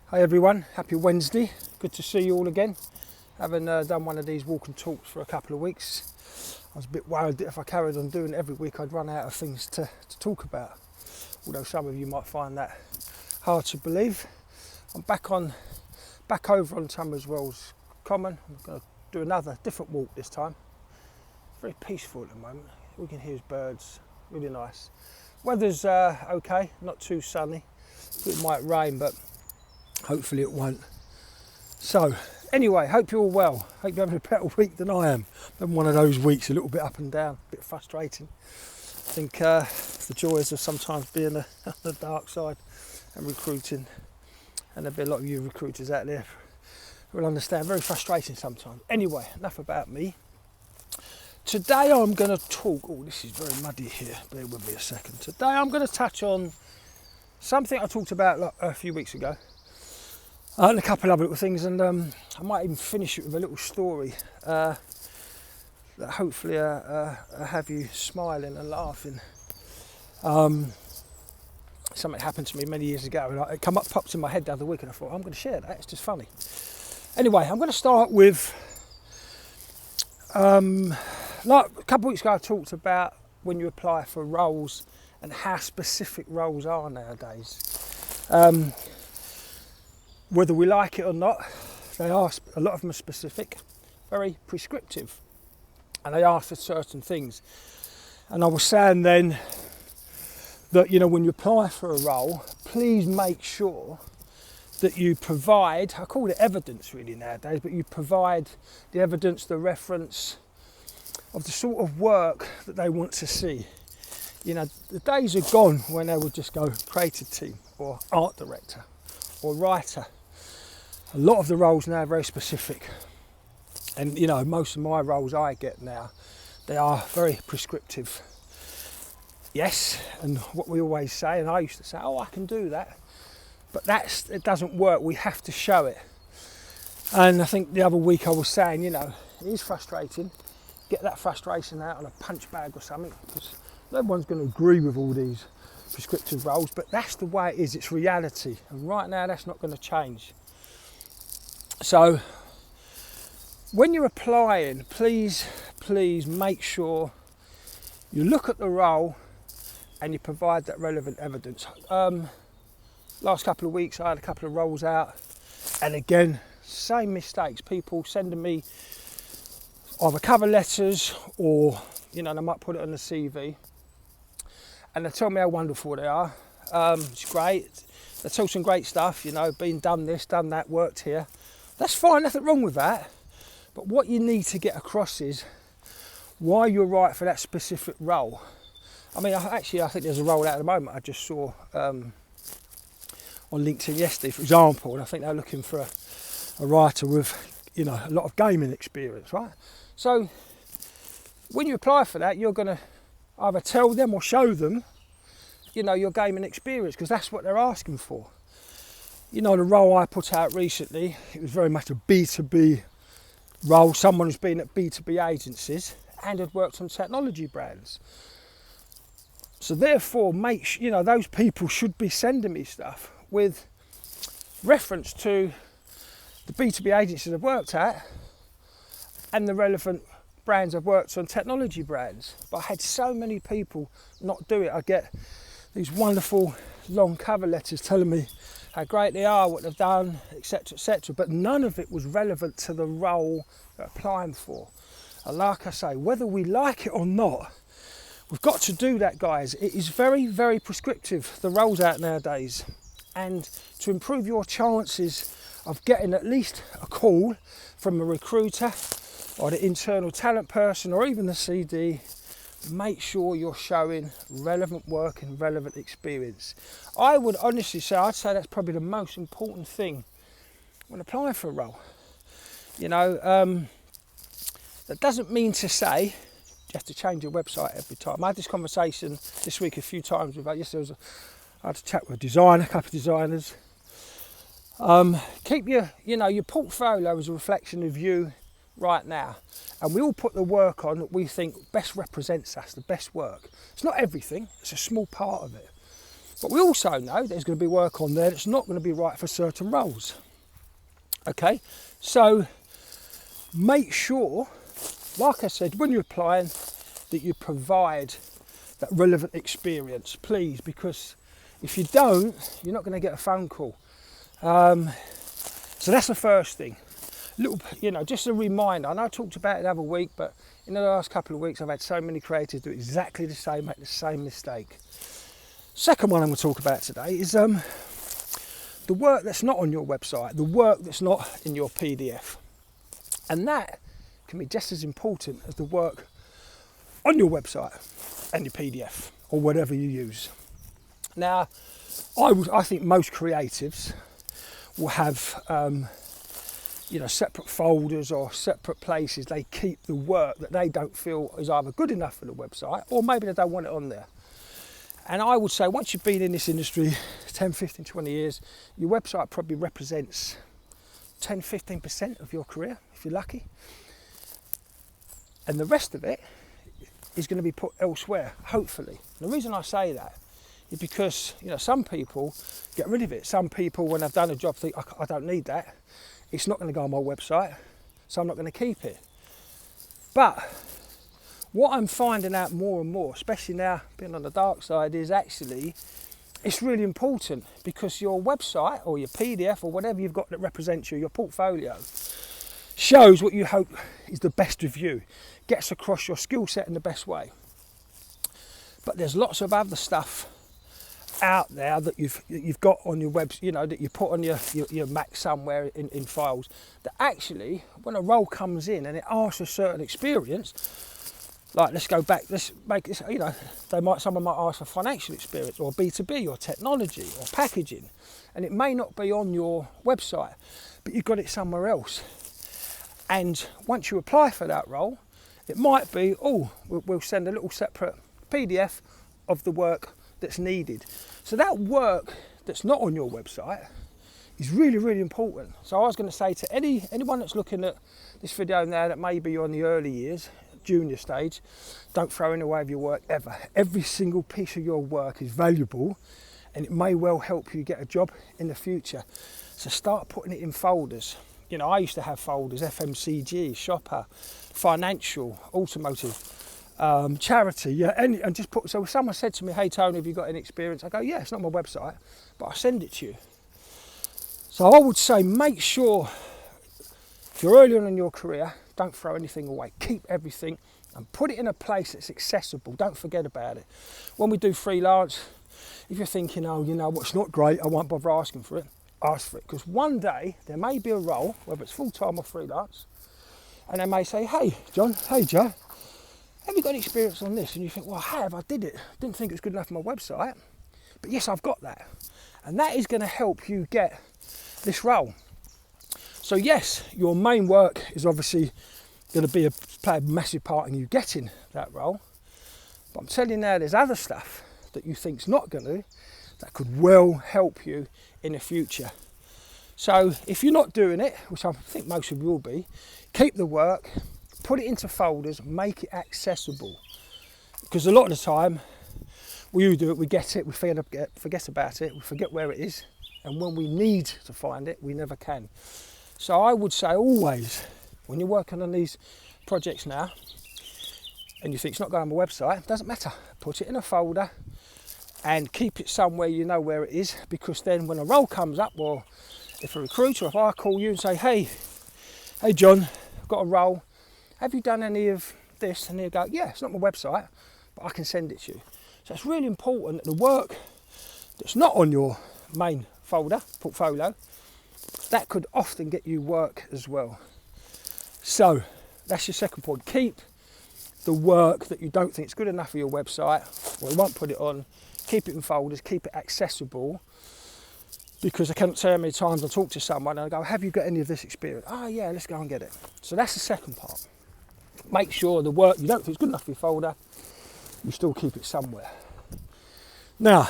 Hi everyone, happy Wednesday. Good to see you all again. Haven't done one of these walk and talks for a couple of weeks. I was a bit worried that if I carried on doing it every week I'd run out of things to talk about. Although some of you might find that hard to believe. I'm back over on Tunbridge Wells Common. I'm going to do another different walk this time. Very peaceful at the moment. We can hear birds, really nice. Weather's okay, not too sunny. It might rain, but hopefully it won't. So, anyway, hope you're all well. Hope you're having a better week than I am. Been one of those weeks, a little bit up and down, a bit frustrating. I think the joys of sometimes being on the dark side and recruiting. And there'll be a lot of you recruiters out there who will understand. Very frustrating sometimes. Anyway, enough about me. Today I'm going to talk. Oh, this is very muddy here. Bear with me a second. Today I'm going to touch on something I talked about a few weeks ago. And a couple of other little things, and I might even finish it with a little story that hopefully have you smiling and laughing. Something happened to me many years ago, and it popped in my head the other week, and I thought, I'm going to share that. It's just funny. Anyway, I'm going to start with like a couple of weeks ago I talked about when you apply for roles and how specific roles are nowadays. Whether we like it or not, they are, a lot of them are specific, very prescriptive, and they ask for certain things. And I was saying then that, you know, when you apply for a role, please make sure that you provide, I call it evidence really nowadays, but you provide the evidence, the reference of the sort of work that they want to see. You know, the days are gone when they would just go creative team or art director or writer. A lot of the roles now are very specific. And, you know, most of my roles I get now, they are very prescriptive. Yes, and what we always say, and I used to say, oh, I can do that. But it doesn't work, we have to show it. And I think the other week I was saying, you know, it is frustrating. Get that frustration out on a punch bag or something, because no one's going to agree with all these prescriptive roles, but that's the way it is, it's reality. And right now that's not going to change. So when you're applying, please make sure you look at the role and you provide that relevant evidence. Last couple of weeks I had a couple of roles out, and again, same mistakes. People sending me either cover letters or, you know, they might put it on the CV and they tell me how wonderful they are. It's great. They tell some great stuff, you know, been done this, done that, worked here. That's fine, nothing wrong with that. But what you need to get across is why you're right for that specific role. I mean, I think there's a role out at the moment I just saw on LinkedIn yesterday, for example, and I think they're looking for a writer with, you know, a lot of gaming experience, right? So when you apply for that, you're going to either tell them or show them, you know, your gaming experience, because that's what they're asking for. You know, the role I put out recently, it was very much a B2B role. Someone who's been at B2B agencies and had worked on technology brands. So therefore, you know, those people should be sending me stuff with reference to the B2B agencies I've worked at and the relevant brands I've worked on, technology brands. But I had so many people not do it. I get these wonderful long cover letters telling me how great they are, what they've done, etc., but none of it was relevant to the role they're applying for. And like I say, whether we like it or not, we've got to do that, guys. It is very, very prescriptive, the roles out nowadays. And to improve your chances of getting at least a call from a recruiter or the internal talent person or even the CD, make sure you're showing relevant work and relevant experience. I would honestly say, I'd say that's probably the most important thing when applying for a role. You know, that doesn't mean to say you have to change your website every time. I had this conversation this week a few times with, yesterday I had a chat with a couple of designers. Keep your portfolio as a reflection of you right now, and we all put the work on that we think best represents us, the best work. It's not everything, it's a small part of it. But we also know there's going to be work on there that's not going to be right for certain roles. Okay, so make sure, like I said, when you're applying, that you provide that relevant experience, please, because if you don't, you're not going to get a phone call. So that's the first thing. Little, just a reminder. I know I talked about it the other week, but in the last couple of weeks, I've had so many creators do exactly the same, make the same mistake. Second one I'm going to talk about today is the work that's not on your website, the work that's not in your PDF. And that can be just as important as the work on your website and your PDF or whatever you use. Now, I think most creatives will have separate folders or separate places they keep the work that they don't feel is either good enough for the website, or maybe they don't want it on there. And I would say once you've been in this industry 10, 15, 20 years, your website probably represents 10, 15% of your career, if you're lucky. And the rest of it is going to be put elsewhere, hopefully. And the reason I say that is because, some people get rid of it. Some people, when they've done a job, think, I don't need that. It's not going to go on my website, so I'm not going to keep it. But what I'm finding out more and more, especially now being on the dark side, is actually it's really important, because your website or your PDF or whatever you've got that represents you, your portfolio, shows what you hope is the best of you, gets across your skill set in the best way. But there's lots of other stuff out there that you've got on your web, that you put on your Mac somewhere in files, that actually, when a role comes in and it asks a certain experience, like let's go back, let's make this, someone might ask for financial experience or B2B or technology or packaging, and it may not be on your website, but you've got it somewhere else. And once you apply for that role, it might be, we'll send a little separate PDF of the work that's needed. So that work that's not on your website is really, really important. So I was going to say to anyone that's looking at this video now that maybe you're on the early years, junior stage, don't throw any away of your work ever. Every single piece of your work is valuable, and it may well help you get a job in the future. So start putting it in folders. I used to have folders: FMCG, shopper, financial, automotive, charity, and just put. So if someone said to me, "Hey Tony, have you got any experience?" I go, "Yeah, it's not my website, but I send it to you." So I would say, make sure if you're early on in your career, don't throw anything away. Keep everything and put it in a place that's accessible. Don't forget about it. When we do freelance, if you're thinking, what's not great, I won't bother asking for it. Ask for it, because one day there may be a role, whether it's full-time or freelance, and they may say, "Hey John, hey Joe, have you got any experience on this?" And you think, "Well, I have, I did it. Didn't think it was good enough for my website, but yes, I've got that." And that is going to help you get this role. So yes, your main work is obviously going to play a massive part in you getting that role. But I'm telling you now, there's other stuff that you think's not going to, that could well help you in the future. So if you're not doing it, which I think most of you will be, keep the work, put it into folders, make it accessible. Because a lot of the time, we do it, we get it, we forget about it, we forget where it is, and when we need to find it, we never can. So I would say always, when you're working on these projects now, and you think it's not going on my website, it doesn't matter. Put it in a folder and keep it somewhere you know where it is, because then when a role comes up, or if a recruiter, if I call you and say, hey John, I've got a role, have you done any of this? And they'll go, yeah, it's not my website, but I can send it to you. So it's really important that the work that's not on your main folder, portfolio, that could often get you work as well. So that's your second point. Keep the work that you don't think is good enough for your website, or you won't put it on, keep it in folders, keep it accessible. Because I can't tell how many times I talk to someone and I go, have you got any of this experience? Oh yeah, let's go and get it. So that's the second part. Make sure the work you don't think is good enough for your folder, you still keep it somewhere. Now,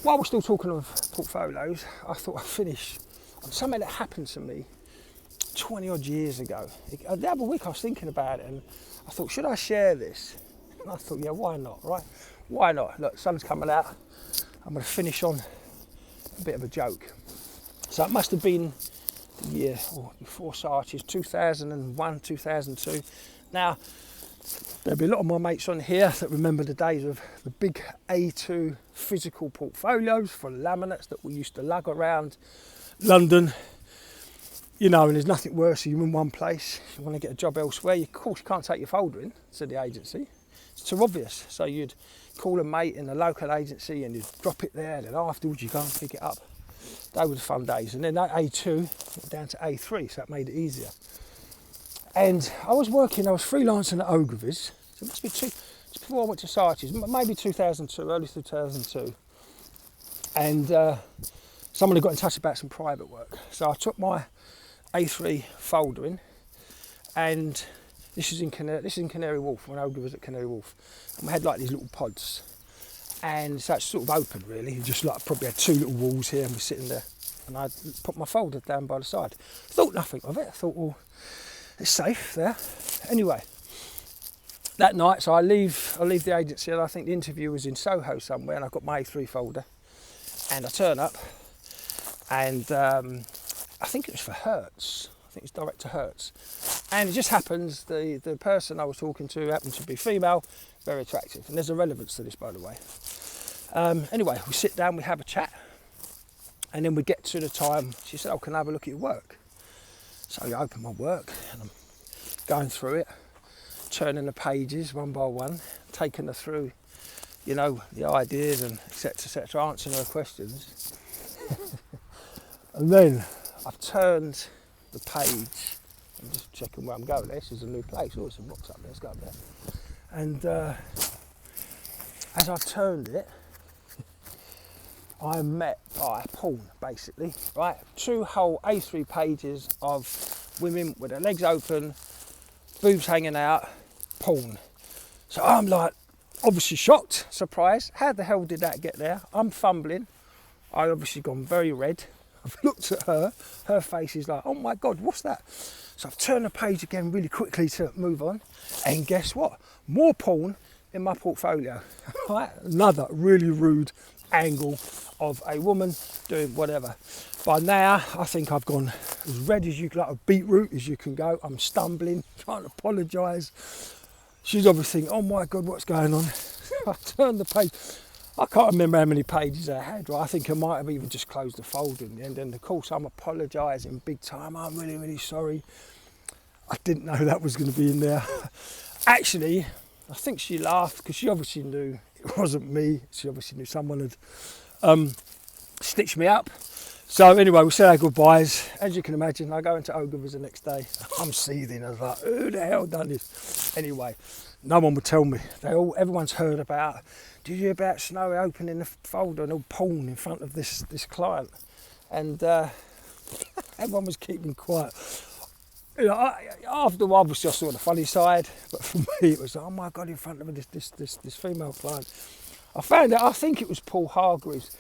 while we're still talking of portfolios, I thought I'd finish on something that happened to me 20 odd years ago. The other week I was thinking about it and I thought, should I share this? And I thought, yeah, why not, right? Why not? Look, sun's coming out. I'm going to finish on a bit of a joke. So it must have been the year before Sarches, 2001, 2002. Now, there'll be a lot of my mates on here that remember the days of the big A2 physical portfolios for laminates that we used to lug around London. You know, and there's nothing worse than you're in one place, you want to get a job elsewhere, of course you can't take your folder in to the agency. It's too obvious. So you'd call a mate in the local agency and you'd drop it there, then afterwards you go and pick it up. They were the fun days. And then that A2 went down to A3, so that made it easier. And I was freelancing at Ogilvy's, so it must be just before I went to Sarches, maybe 2002, early 2002. And somebody got in touch about some private work. So I took my A3 folder in, and this is in Canary Wharf, when Ogilvy was at Canary Wharf, and we had like these little pods, and so it's sort of open really. You just like probably had two little walls here, and we're sitting there, and I put my folder down by the side. Thought nothing of it. I thought, well, it's safe there. Anyway, that night, so I leave the agency, and I think the interview was in Soho somewhere, and I've got my A3 folder, and I turn up, and I think it was for Hertz. I think it's direct to Hertz. And it just happens, the person I was talking to happened to be female, very attractive. And there's a relevance to this, by the way. Anyway, we sit down, we have a chat. And then we get to the time, she said, oh, can I have a look at your work? So I open my work, and I'm going through it, turning the pages one by one, taking her through, you know, the ideas and etc., answering her questions. And then I've turned the page. I'm just checking where I'm going. This is a new place. Oh, there's some rocks up there. Let's go up there. And as I've turned it, I'm met by porn, basically. Right, 2 whole A3 pages of women with their legs open, boobs hanging out, porn. So I'm like, obviously shocked, surprised. How the hell did that get there? I'm fumbling. I obviously gone very red. I've looked at her face is like, oh my God, what's that? So I've turned the page again really quickly to move on, and guess what? More porn in my portfolio. Right? Another really rude angle of a woman doing whatever. By now, I think I've gone as red as you can, like a beetroot as you can go. I'm stumbling, trying to apologise. She's obviously thinking, oh my God, what's going on? I turned the page. I can't remember how many pages I had. Right? I think I might have even just closed the folder in the end. And of course, I'm apologising big time. I'm really, really sorry. I didn't know that was going to be in there. Actually, I think she laughed because she obviously knew it wasn't me. She obviously knew someone had stitched me up. So anyway, we said our goodbyes. As you can imagine, I go into Ogilvy's the next day. I'm seething. I was like, who the hell done this? Anyway, no one would tell me. Everyone's heard about, did you hear about Snowy opening the folder and all porn in front of this client? And everyone was keeping quiet. You know, after obviously I saw the funny side, but for me it was, oh my God, in front of this female client. I found out, I think it was Paul Hargreaves.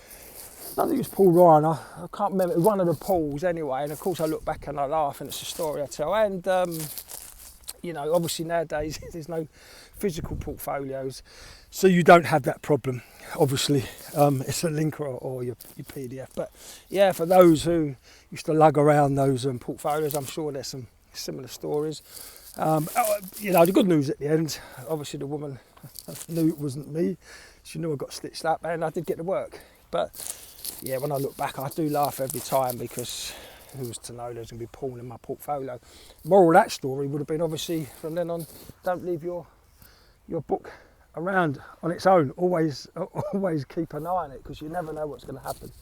I think it was Paul Ryan, I can't remember, it was one of the Pauls anyway, and of course I look back and I laugh, and it's a story I tell. And you know, obviously nowadays there's no physical portfolios, so you don't have that problem. Obviously, it's a link or your PDF. But yeah, for those who used to lug around those portfolios, I'm sure there's some similar stories. You know, the good news at the end, obviously the woman knew it wasn't me. She knew I got stitched up, and I did get to work. But yeah, when I look back, I do laugh every time, because who was to know there's going to be porn in my portfolio. Moral of that story would have been, obviously, from then on, don't leave your book around on its own. Always keep an eye on it, because you never know what's going to happen.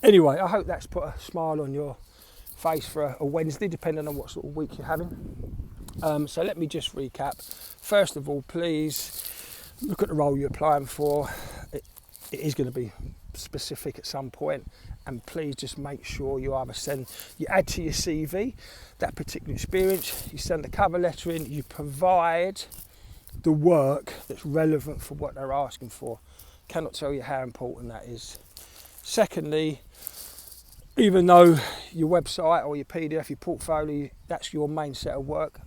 Anyway, I hope that's put a smile on your face for a Wednesday, depending on what sort of week you're having. So let me just recap. First of all, please look at the role you're applying for. It is going to be specific at some point, and please just make sure you add to your CV that particular experience, you send a cover letter in, you provide the work that's relevant for what they're asking for. Cannot tell you how important that is. Secondly, even though your website or your PDF, your portfolio, that's your main set of work,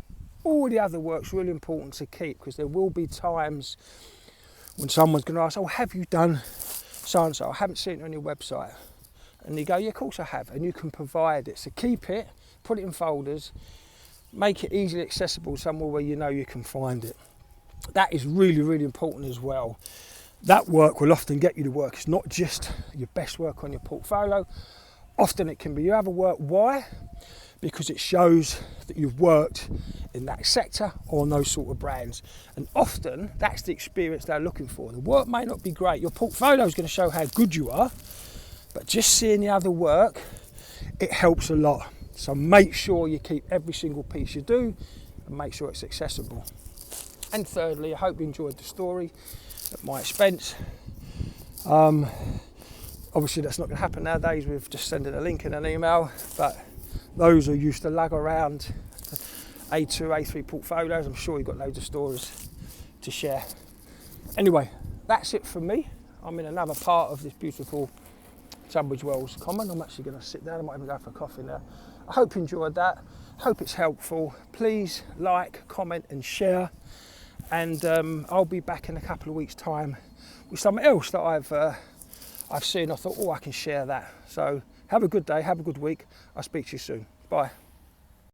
all the other work's really important to keep, because there will be times when someone's going to ask, oh, have you done so-and-so, I haven't seen it on your website. And you go, yeah, of course I have. And you can provide it. So keep it, put it in folders, make it easily accessible somewhere where you know you can find it. That is really, really important as well. That work will often get you to work. It's not just your best work on your portfolio. Often it can be your other work. Why? Because it shows that you've worked in that sector or on those sort of brands. And often that's the experience they're looking for. The work may not be great. Your portfolio is going to show how good you are, but just seeing the other work, it helps a lot. So make sure you keep every single piece you do and make sure it's accessible. And thirdly, I hope you enjoyed the story at my expense. Obviously that's not going to happen nowadays with just sending a link in an email, but those who used to lug around A2, A3 portfolios, I'm sure you've got loads of stories to share. Anyway, that's it from me. I'm in another part of this beautiful Tunbridge Wells Common. I'm actually going to sit down. I might even go for a coffee now. I hope you enjoyed that. Hope it's helpful. Please like, comment and share. And I'll be back in a couple of weeks' time with something else that I've seen. I thought, oh, I can share that. So have a good day, have a good week. I'll speak to you soon. Bye.